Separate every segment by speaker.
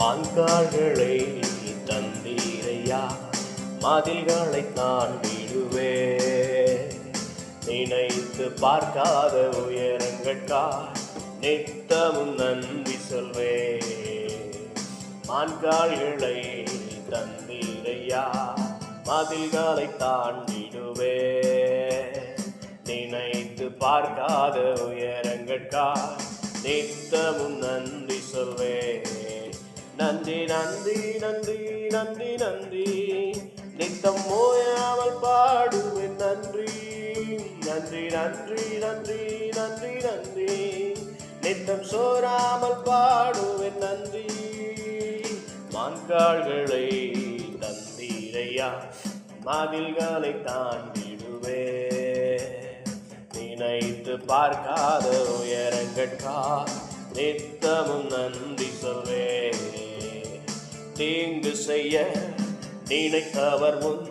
Speaker 1: மான்கால்களை தந்தீரையா, மதில்களை தாண்டிடுவே. நினைத்து பார்க்காத உயரங்கட்காய் நித்தமும் நன்றி சொல்வே. மான்கால்களை தந்தீரையா, மதில்களை தாண்டிடுவே. நினைத்து பார்க்காத உயரங்கட்காய் நித்தமும் நன்றி சொல்வே. நன்றி நன்றி நன்றி நன்றி நன்றி, நித்தம் ஓயாமல் பாடுவேன் நன்றி. நன்றி நன்றி நன்றி நன்றி நன்றி, நித்தம் சோராமல் பாடுவேன் நன்றி. மான்கால்களை தந்தீரையா, மதில்களை தாண்டிடுவே. நினைத்து பார்க்காத உயரங்கட்காய் நித்தமும் நன்றி சொல்வே. தீங்கு செய்ய நினைத்தவர் முன்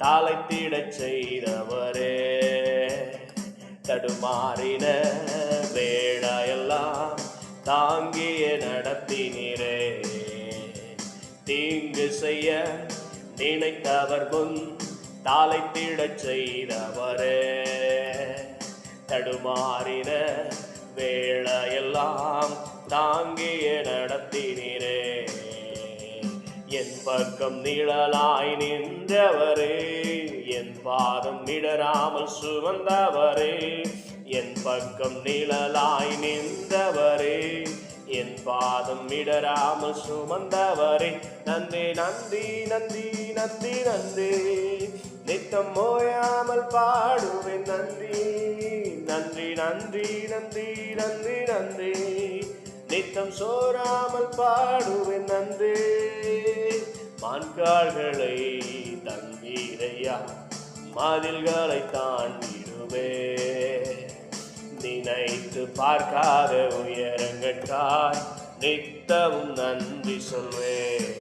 Speaker 1: தாளைத்திடச் செய்தவரே. தடுமாறின வேளையெல்லாம் தாங்கிய நடத்தினீரே. தீங்கு செய்ய நினைத்தவர் முன் தாளைத்திடச் செய்தவரே. தடுமாறின வேளையெல்லாம் தாங்கிய நடத்தினீரே. என் பக்கம் நிழலாய் நின்றவரே, என் பாதம் இடராமல் சுமந்தவரே. என் பக்கம் நிழலாய் நின்றவரே, என் பாதம் இடராமல் சுமந்தவரே. நன்றி நன்றி நன்றி நன்றி நன்றி, நித்தம் ஓயாமல் பாடுவேன் நன்றி. நன்றி நன்றி நன்றி நன்றி நன்றி, நித்தம் சோராமல் பாடுவேன் நன்றி. மான்கால்களை தந்தீரையா, மதில்களை தாண்டிடுவே. நினைத்து பார்க்காத உயரங்கட்காய் நித்தமும் நன்றி சொல்வே.